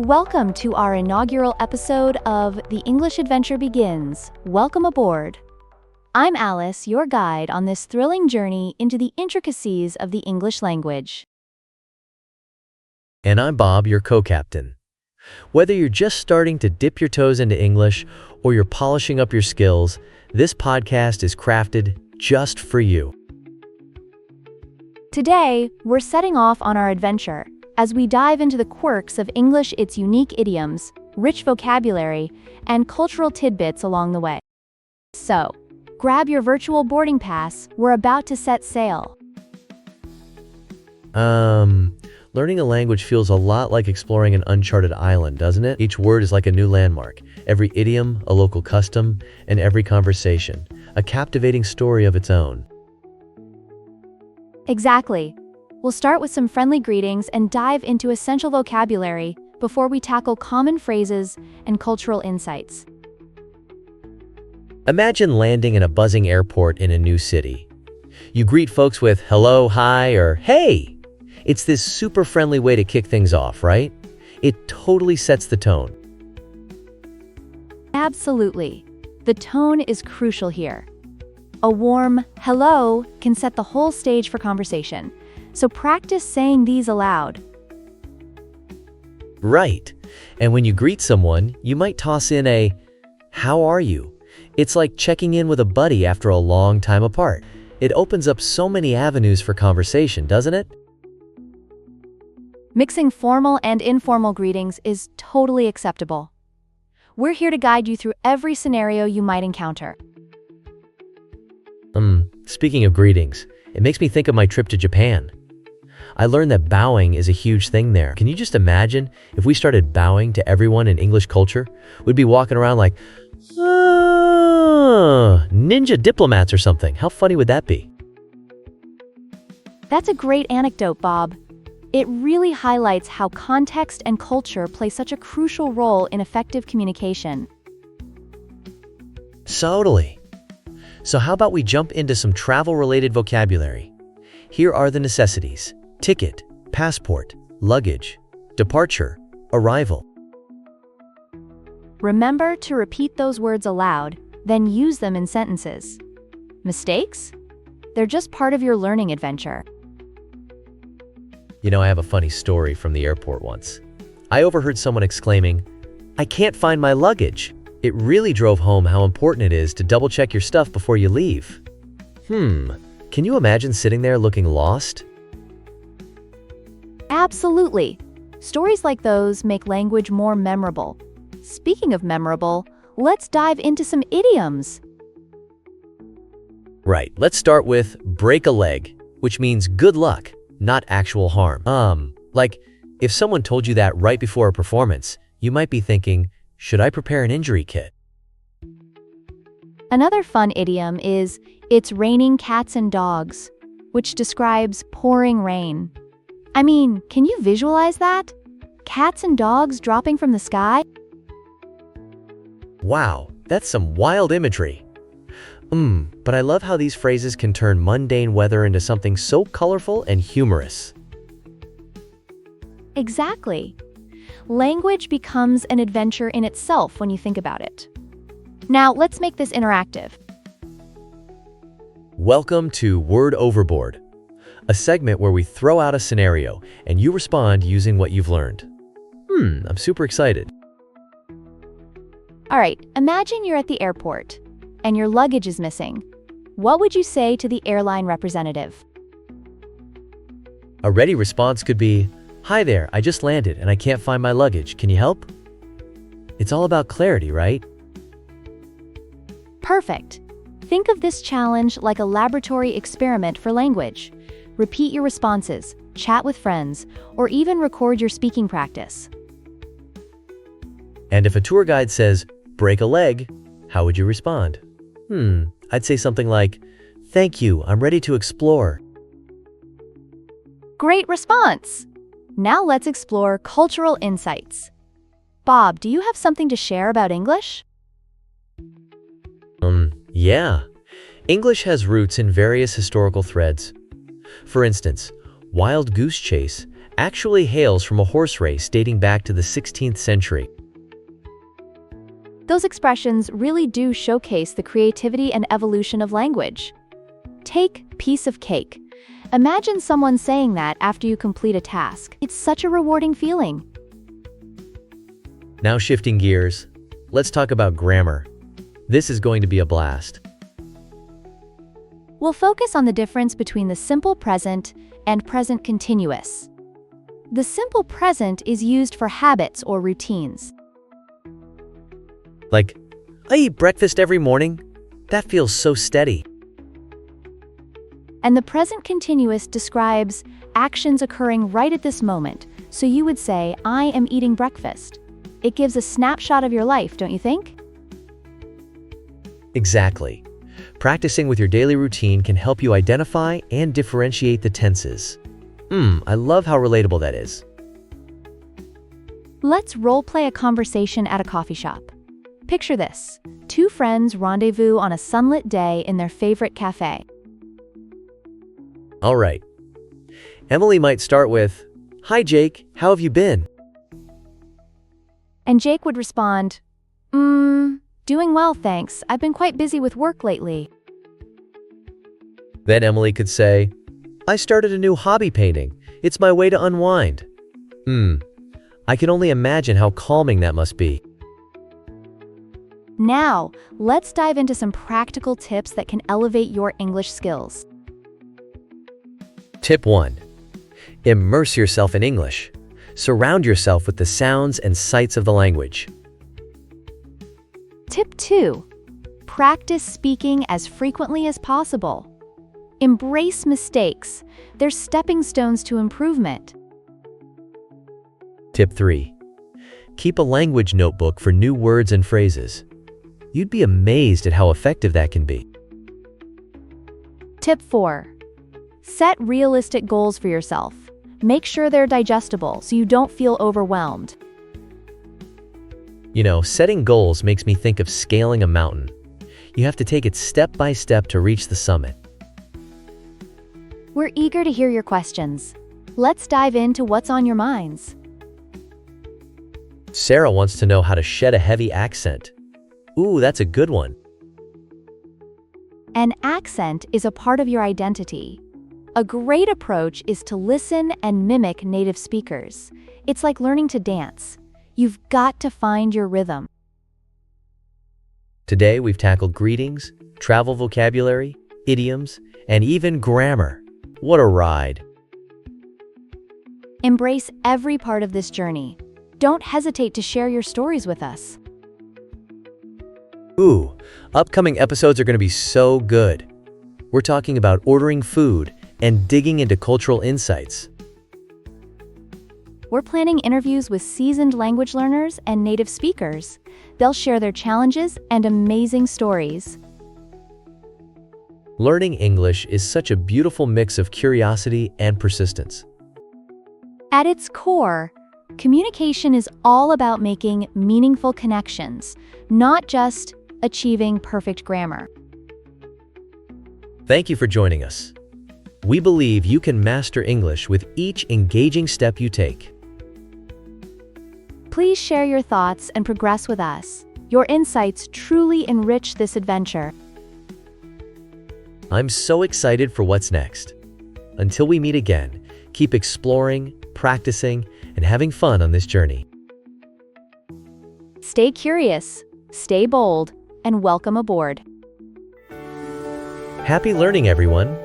Welcome to our inaugural episode of The English Adventure Begins. Welcome aboard. I'm Alice, your guide on this thrilling journey into the intricacies of the English language. And I'm Bob, your co-captain. Whether you're just starting to dip your toes into English or you're polishing up your skills, this podcast is crafted just for you. Today, we're setting off on our adventure as we dive into the quirks of English, its unique idioms, rich vocabulary, and cultural tidbits along the way. So, grab your virtual boarding pass, we're about to set sail. Learning a language feels a lot like exploring an uncharted island, doesn't it? Each word is like a new landmark, every idiom, a local custom, and every conversation, a captivating story of its own. Exactly. We'll start with some friendly greetings and dive into essential vocabulary before we tackle common phrases and cultural insights. Imagine landing in a buzzing airport in a new city. You greet folks with hello, hi, or hey. It's this super friendly way to kick things off, right? It totally sets the tone. Absolutely. The tone is crucial here. A warm hello can set the whole stage for conversation, so practice saying these aloud. Right. And when you greet someone, you might toss in a, how are you? It's like checking in with a buddy after a long time apart. It opens up so many avenues for conversation, doesn't it? Mixing formal and informal greetings is totally acceptable. We're here to guide you through every scenario you might encounter. Speaking of greetings, it makes me think of my trip to Japan. I learned that bowing is a huge thing there. Can you just imagine if we started bowing to everyone in English culture? We'd be walking around like, ninja diplomats or something. How funny would that be? That's a great anecdote, Bob. It really highlights how context and culture play such a crucial role in effective communication. Totally. So how about we jump into some travel-related vocabulary? Here are the necessities: ticket, passport, luggage, departure, arrival. Remember to repeat those words aloud, then use them in sentences. Mistakes? They're just part of your learning adventure. You know, I have a funny story from the airport once. I overheard someone exclaiming, "I can't find my luggage." It really drove home how important it is to double-check your stuff before you leave. Can you imagine sitting there looking lost? Absolutely. Stories like those make language more memorable. Speaking of memorable, let's dive into some idioms. Right, let's start with break a leg, which means good luck, not actual harm. Like, if someone told you that right before a performance, you might be thinking, should I prepare an injury kit? Another fun idiom is, it's raining cats and dogs, which describes pouring rain. I mean, can you visualize that? Cats and dogs dropping from the sky? Wow, that's some wild imagery. But I love how these phrases can turn mundane weather into something so colorful and humorous. Exactly. Language becomes an adventure in itself when you think about it. Now, let's make this interactive. Welcome to Word Overboard, a segment where we throw out a scenario and you respond using what you've learned. I'm super excited. All right, imagine you're at the airport and your luggage is missing. What would you say to the airline representative? A ready response could be, "Hi there, I just landed and I can't find my luggage. Can you help?" It's all about clarity, right? Perfect. Think of this challenge like a laboratory experiment for language. Repeat your responses, chat with friends, or even record your speaking practice. And if a tour guide says, break a leg, how would you respond? I'd say something like, "Thank you, I'm ready to explore." Great response! Now let's explore cultural insights. Bob, do you have something to share about English? Yeah. English has roots in various historical threads. For instance, Wild Goose Chase actually hails from a horse race dating back to the 16th century. Those expressions really do showcase the creativity and evolution of language. Take piece of cake. Imagine someone saying that after you complete a task. It's such a rewarding feeling. Now shifting gears, let's talk about grammar. This is going to be a blast. We'll focus on the difference between the simple present and present continuous. The simple present is used for habits or routines. Like, I eat breakfast every morning. That feels so steady. And the present continuous describes actions occurring right at this moment, so you would say, I am eating breakfast. It gives a snapshot of your life, don't you think? Exactly. Practicing with your daily routine can help you identify and differentiate the tenses. I love how relatable that is. Let's role-play a conversation at a coffee shop. Picture this. Two friends rendezvous on a sunlit day in their favorite cafe. All right. Emily might start with, "Hi Jake, how have you been?" And Jake would respond, doing well, thanks. I've been quite busy with work lately. Then Emily could say, "I started a new hobby painting. It's my way to unwind." I can only imagine how calming that must be. Now, let's dive into some practical tips that can elevate your English skills. Tip 1. Immerse yourself in English. Surround yourself with the sounds and sights of the language. Tip 2. Practice speaking as frequently as possible. Embrace mistakes. They're stepping stones to improvement. Tip 3. Keep a language notebook for new words and phrases. You'd be amazed at how effective that can be. Tip 4. Set realistic goals for yourself. Make sure they're digestible so you don't feel overwhelmed. Setting goals makes me think of scaling a mountain. You have to take it step by step to reach the summit. We're eager to hear your questions. Let's dive into what's on your minds. Sarah wants to know how to shed a heavy accent. Ooh, that's a good one. An accent is a part of your identity. A great approach is to listen and mimic native speakers. It's like learning to dance. You've got to find your rhythm. Today we've tackled greetings, travel vocabulary, idioms, and even grammar. What a ride! Embrace every part of this journey. Don't hesitate to share your stories with us. Ooh, upcoming episodes are going to be so good. We're talking about ordering food and digging into cultural insights. We're planning interviews with seasoned language learners and native speakers. They'll share their challenges and amazing stories. Learning English is such a beautiful mix of curiosity and persistence. At its core, communication is all about making meaningful connections, not just achieving perfect grammar. Thank you for joining us. We believe you can master English with each engaging step you take. Please share your thoughts and progress with us. Your insights truly enrich this adventure. I'm so excited for what's next. Until we meet again, keep exploring, practicing, and having fun on this journey. Stay curious, stay bold, and welcome aboard. Happy learning, everyone!